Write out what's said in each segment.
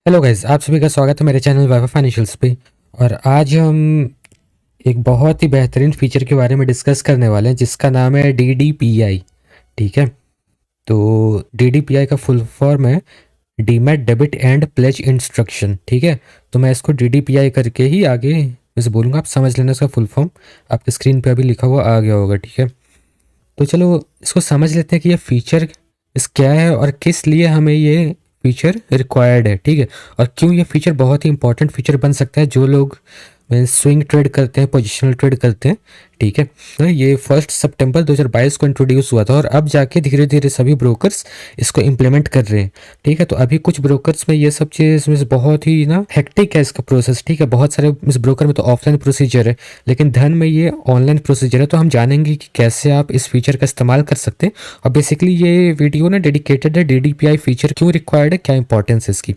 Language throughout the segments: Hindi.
हेलो गाइस, आप सभी का स्वागत है मेरे चैनल वाईफाई फाइनेंशियल्स पे। और आज हम एक बहुत ही बेहतरीन फीचर के बारे में डिस्कस करने वाले हैं जिसका नाम है DDPI। ठीक है, तो DDPI का फुल फॉर्म है demat debit and pledge instruction. ठीक है, तो मैं इसको DDPI करके ही आगे वैसे बोलूँगा, आप समझ लेना इसका फुल फॉर्म। आपके स्क्रीन पे अभी लिखा हुआ आ गया होगा। ठीक है, तो चलो इसको समझ लेते हैं कि ये फीचर इस क्या है और किस लिए हमें ये फीचर रिक्वायर्ड है। ठीक है, और क्यों ये फीचर बहुत ही इंपॉर्टेंट फीचर बन सकता है जो लोग स्विंग ट्रेड करते हैं, पोजिशनल ट्रेड करते हैं। ठीक है, तो ये 1 सितंबर 2022 को इंट्रोड्यूस हुआ था और अब जाके धीरे धीरे सभी ब्रोकर्स इसको इम्प्लीमेंट कर रहे हैं। ठीक है, तो अभी कुछ ब्रोकर्स में ये सब चीज़ में बहुत ही ना हेक्टिक है इसका प्रोसेस। ठीक है, बहुत सारे इस ब्रोकर में तो ऑफलाइन प्रोसीजर है, लेकिन धन में ये ऑनलाइन प्रोसीजर है। तो हम जानेंगे कि कैसे आप इस फीचर का इस्तेमाल कर सकते हैं। और बेसिकली ये वीडियो ना डेडिकेटेड है DDPI फीचर क्यों रिक्वायर्ड है, क्या इंपॉर्टेंस है इसकी।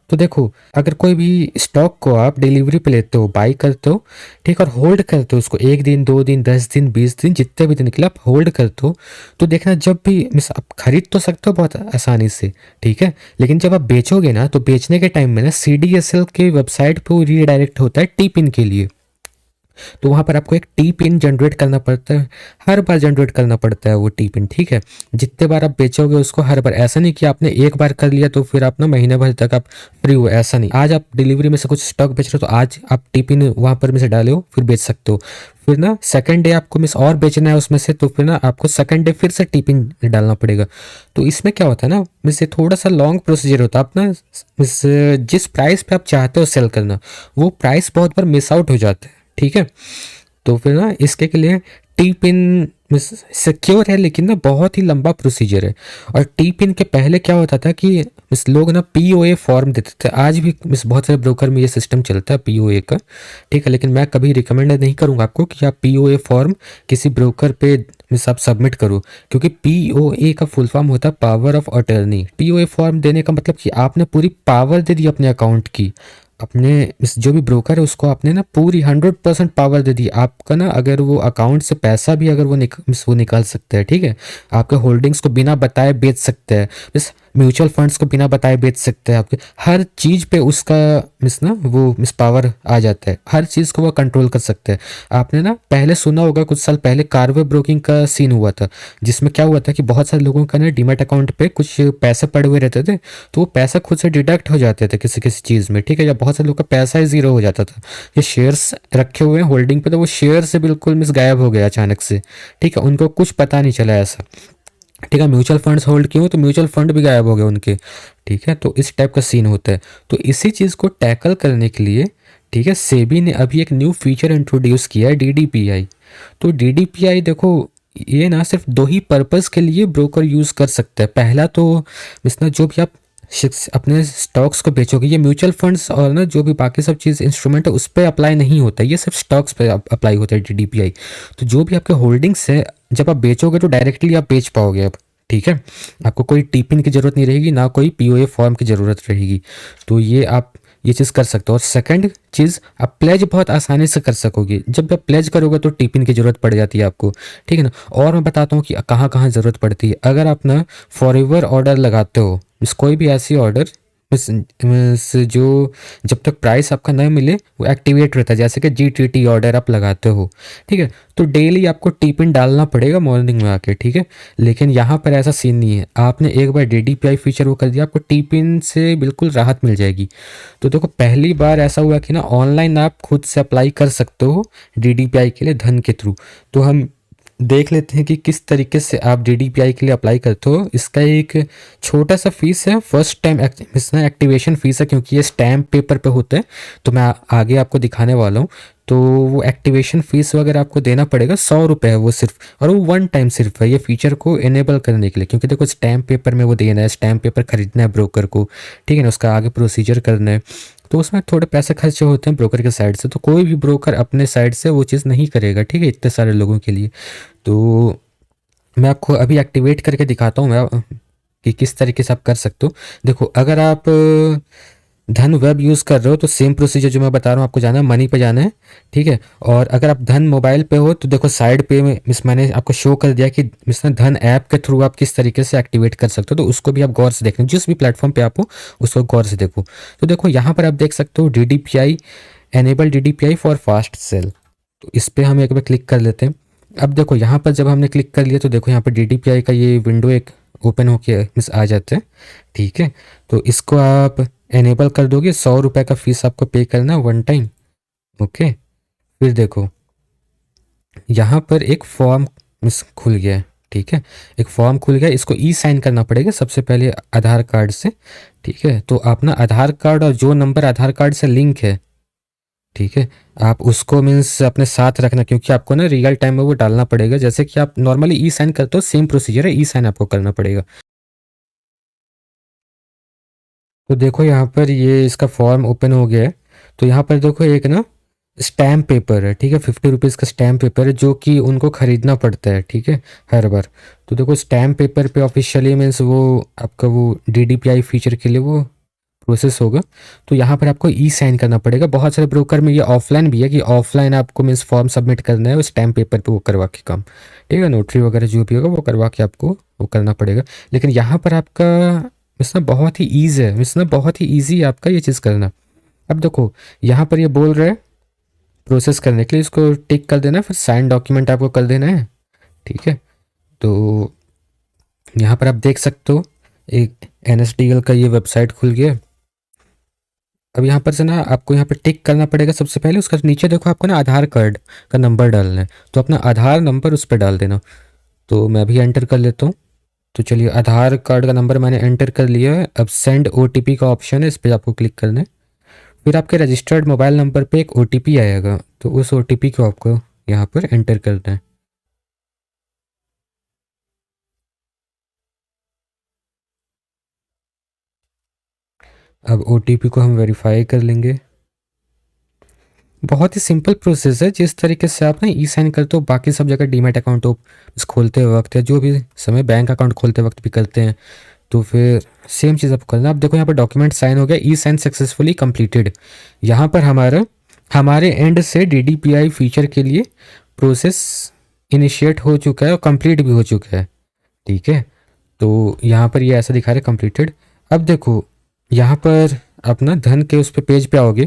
तो देखो, अगर कोई भी स्टॉक को आप डिलीवरी पे लेते हो, बाई करते हो, ठीक, और होल्ड करते हो उसको 1 दिन 2 दिन 10 दिन 20 दिन जितने भी दिन के लिए आप होल्ड करते हो, तो देखना जब भी मिस आप खरीद तो सकते हो बहुत आसानी से। ठीक है, लेकिन जब आप बेचोगे ना, तो बेचने के टाइम में ना CDSL के वेबसाइट पे वो रीडायरेक्ट होता है टी पिन के लिए। तो वहाँ पर आपको एक टी पिन जनरेट करना पड़ता है, हर बार जनरेट करना पड़ता है वो टी पिन। ठीक है, जितने बार आप बेचोगे उसको हर बार, ऐसा नहीं कि आपने एक बार कर लिया तो फिर आप ना महीने भर तक आप फ्री हो, ऐसा नहीं। आज आप डिलीवरी में से कुछ स्टॉक बेच रहे हो तो आज आप टी पिन वहाँ पर में से डाले हो, फिर बेच सकते हो। फिर ना सेकंड डे आपको मिस और बेचना है उसमें से, तो फिर ना आपको सेकंड डे फिर से टी पिन डालना पड़ेगा। तो इसमें क्या होता है ना मिस, ये थोड़ा सा लॉन्ग प्रोसीजर होता है। आप ना मिस जिस प्राइस पे आप चाहते हो सेल करना, वो प्राइस बहुत बार मिस आउट हो जाता है। ठीक है, तो फिर ना इसके के लिए टी पिन सिक्योर है, लेकिन ना बहुत ही लंबा प्रोसीजर है। और टी पिन के पहले क्या होता था कि मिस लोग ना POA फॉर्म देते थे। आज भी मिस बहुत सारे ब्रोकर में ये सिस्टम चलता है POA का। ठीक है, लेकिन मैं कभी रिकमेंड नहीं करूँगा आपको कि आप POA फॉर्म किसी ब्रोकर पे मिस आप सबमिट करो, क्योंकि POA का फुल फॉर्म होता है power of attorney. POA form देने का मतलब कि आपने पूरी पावर दे दी अपने अकाउंट की, अपने इस जो भी ब्रोकर है उसको आपने ना पूरी 100% पावर दे दी। आपका ना अगर वो अकाउंट से पैसा भी अगर वो निकाल सकते हैं। ठीक है, आपके होल्डिंग्स को बिना बताए बेच सकते हैं, मिस म्यूचुअल फंड्स को बिना बताए बेच सकते हैं। आपके हर चीज़ पे उसका मिस ना वो मिस पावर आ जाता है, हर चीज़ को वो कंट्रोल कर सकते हैं। आपने ना पहले सुना होगा, कुछ साल पहले कार्वे ब्रोकिंग का सीन हुआ था, जिसमें क्या हुआ था कि बहुत सारे लोगों का ना डीमैट अकाउंट पे कुछ पैसे पड़े हुए रहते थे, तो वो पैसा खुद से डिडक्ट हो जाते थे किसी किसी चीज़ में। ठीक है, या बहुत सारे लोग का पैसा ही ज़ीरो हो जाता था। ये शेयर्स रखे हुए हैं होल्डिंग पे, तो वो शेयर से बिल्कुल मिस गायब हो गया अचानक से। ठीक है, उनको कुछ पता नहीं चला ऐसा। ठीक है, म्यूचुअल फंड्स होल्ड किए हो तो म्यूचुअल फंड भी गायब हो गए उनके। ठीक है, तो इस टाइप का सीन होता है। तो इसी चीज़ को टैकल करने के लिए, ठीक है, सेबी ने अभी एक न्यू फीचर इंट्रोड्यूस किया है DDPI। तो DDPI देखो, ये ना सिर्फ दो ही पर्पस के लिए ब्रोकर यूज़ कर सकते हैं। पहला तो मिस ना जो भी आप अपने स्टॉक्स को बेचोगे, ये म्यूचुअल फंड्स और ना जो भी बाकी सब चीज़ इंस्ट्रूमेंट है उस पर अप्लाई नहीं होता है, ये सिर्फ स्टॉक्स पे अप्लाई होता है DDPI। तो जो भी आपके होल्डिंग्स है, जब आप बेचोगे तो डायरेक्टली आप बेच पाओगे अब। ठीक है, आपको कोई टीपिन की ज़रूरत नहीं रहेगी, ना कोई POA फॉर्म की ज़रूरत रहेगी। तो ये आप ये चीज़ कर सकते हो। और सेकंड चीज़, आप प्लेज बहुत आसानी से कर सकोगे। जब आप प्लेज करोगे तो टिपिन की ज़रूरत पड़ जाती है आपको। ठीक है ना, और मैं बताता हूँ कि कहाँ कहाँ ज़रूरत पड़ती है। अगर आप ना फॉरएवर ऑर्डर लगाते हो, कोई भी ऐसी ऑर्डर जो जब तक प्राइस आपका न मिले वो एक्टिवेट रहता है, जैसे कि GTT ऑर्डर आप लगाते हो। ठीक है, तो डेली आपको टिपिन डालना पड़ेगा मॉर्निंग में आके। ठीक है, लेकिन यहाँ पर ऐसा सीन नहीं है। आपने एक बार DDPI फीचर वो कर दिया, आपको टिपिन से बिल्कुल राहत मिल जाएगी। तो देखो, पहली बार ऐसा हुआ कि ना ऑनलाइन आप खुद से अप्लाई कर सकते हो DDPI के लिए धन के थ्रू। तो हम देख लेते हैं कि किस तरीके से आप DDPI के लिए अप्लाई करते हो। इसका एक छोटा सा फीस है, फर्स्ट टाइम इसमें एक्टिवेशन फीस है, क्योंकि ये स्टैम्प पेपर पे होता है। तो मैं आगे आपको दिखाने वाला हूँ। तो वो एक्टिवेशन फीस वगैरह आपको देना पड़ेगा, 100 रुपये है वो सिर्फ, और वो वन टाइम सिर्फ है ये फीचर को इनेबल करने के लिए। क्योंकि देखो, स्टैम्प पेपर में वो देना है, स्टैम्प पेपर खरीदना है ब्रोकर को। ठीक है ना, उसका आगे प्रोसीजर करना है, तो उसमें थोड़े पैसे खर्चे होते हैं ब्रोकर के साइड से। तो कोई भी ब्रोकर अपने साइड से वो चीज़ नहीं करेगा, ठीक है, इतने सारे लोगों के लिए। तो मैं आपको अभी एक्टिवेट करके दिखाता हूँ मैं कि किस तरीके से आप कर सकते हो। देखो, अगर आप धन वेब यूज़ कर रहे हो तो सेम प्रोसीजर जो मैं बता रहा हूँ आपको जाना है, मनी पे जाना है, ठीक है। और अगर आप धन मोबाइल पे हो तो देखो साइड पे में मिस मैंने आपको शो कर दिया कि मिस धन ऐप के थ्रू आप किस तरीके से एक्टिवेट कर सकते हो, तो उसको भी आप गौर से देखना, जिस भी प्लेटफॉर्म पे आप हो उसको गौर से देखो। तो देखो यहाँ पर आप देख सकते हो DDPI, enable DDPI for fast sell. तो इस पर हम एक बार क्लिक कर लेते हैं। अब देखो यहाँ पर जब हमने क्लिक कर लिया तो देखो यहाँ पर DDPI का ये विंडो एक ओपन होके मिस आ जाते हैं, ठीक है। तो इसको आप एनेबल कर दोगे, 100 रुपये का फीस आपको पे करना वन टाइम, ओके। फिर देखो यहाँ पर एक फॉर्म मिस खुल गया है, ठीक है। एक फॉर्म खुल गया, इसको ई साइन करना पड़ेगा सबसे पहले आधार कार्ड से, ठीक है। तो अपना आधार कार्ड और जो नंबर आधार कार्ड से लिंक है, ठीक है, आप उसको मीन्स अपने साथ रखना, क्योंकि आपको ना रियल टाइम में वो डालना पड़ेगा। जैसे कि आप नॉर्मली ई साइन करते हो सेम प्रोसीजर है, ई साइन आपको करना पड़ेगा। तो देखो यहाँ पर ये इसका फॉर्म ओपन हो गया है। तो यहाँ पर देखो एक ना स्टैम्प पेपर है, ठीक है, 50 रुपीज़ का स्टैम्प पेपर है जो कि उनको ख़रीदना पड़ता है, ठीक है, हर बार। तो देखो स्टैम्प पेपर पे ऑफिशियली मीन्स वो आपका वो DDPI फीचर के लिए वो प्रोसेस होगा। तो यहाँ पर आपको ई साइन करना पड़ेगा। बहुत सारे ब्रोकर में ये ऑफलाइन भी है कि ऑफलाइन आपको मीन्स फॉर्म सबमिट करना है, वो स्टैम्प पेपर पे वो करवा के काम, ठीक है, नोटरी वगैरह जो भी होगा वो करवा के आपको वो करना पड़ेगा। लेकिन यहाँ पर आपका मीन्स ना बहुत ही ईज़ी है, मीन्स ना बहुत ही ईजी है आपका ये चीज़ करना। अब देखो यहाँ पर ये बोल रहा है प्रोसेस करने के लिए इसको टिक कर देना है, फिर साइन डॉक्यूमेंट आपको कर देना है, ठीक है। तो यहाँ पर आप देख सकते हो एक NSDL का ये वेबसाइट खुल गया। अब यहाँ पर से ना आपको यहाँ पर टिक करना पड़ेगा सबसे पहले, उसका नीचे देखो आपको ना आधार कार्ड का नंबर डालना है, तो अपना आधार नंबर उस पर डाल देना। तो मैं भी एंटर कर लेता हूँ। तो चलिए आधार कार्ड का नंबर मैंने एंटर कर लिया है। अब सेंड OTP का ऑप्शन है, इस पर आपको क्लिक करना है। फिर आपके रजिस्टर्ड मोबाइल नंबर पे एक OTP आएगा, तो उस OTP को आपको यहाँ पर एंटर करना है। अब OTP को हम वेरीफाई कर लेंगे। बहुत ही सिंपल प्रोसेस है, जिस तरीके से आप ना ई साइन करते हो बाकी सब जगह डीमैट अकाउंट हो खोलते वक्त या जो भी समय बैंक अकाउंट खोलते वक्त भी करते हैं, तो फिर सेम चीज़ आपको करना है। आप देखो यहाँ पर डॉक्यूमेंट साइन हो गया, ई साइन सक्सेसफुली कंप्लीटेड। यहाँ पर हमारा हमारे एंड से DDPI फीचर के लिए प्रोसेस इनिशिएट हो चुका है और कंप्लीट भी हो चुका है, ठीक है। तो यहाँ पर ये ऐसा दिखा रहा है कंप्लीटेड। अब देखो यहाँ पर अपना धन के उस पे पेज पे आओगे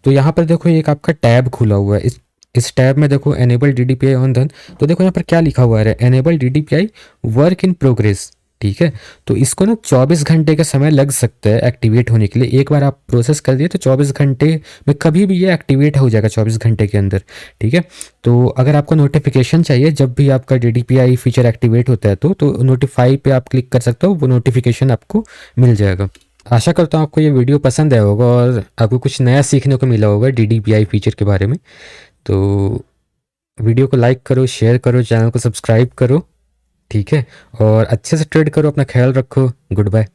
तो यहाँ पर देखो एक आपका टैब खुला हुआ है। इस टैब में देखो एनेबल DDPI ऑन धन। तो देखो यहाँ पर क्या लिखा हुआ है, enable DDPI work in progress, ठीक है। तो इसको ना 24 घंटे का समय लग सकता है एक्टिवेट होने के लिए। एक बार आप प्रोसेस कर दिए तो 24 घंटे में कभी भी ये एक्टिवेट हो जाएगा, 24 घंटे के अंदर, ठीक है। तो अगर आपको नोटिफिकेशन चाहिए जब भी आपका DDPI फीचर एक्टिवेट होता है तो नोटिफाई पे आप क्लिक कर सकते हो, वो नोटिफिकेशन आपको मिल जाएगा। आशा करता हूँ आपको ये वीडियो पसंद आया होगा और आपको कुछ नया सीखने को मिला होगा DDPI फीचर के बारे में। तो वीडियो को लाइक करो, शेयर करो, चैनल को सब्सक्राइब करो, ठीक है। और अच्छे से ट्रेड करो, अपना ख्याल रखो। Good bye.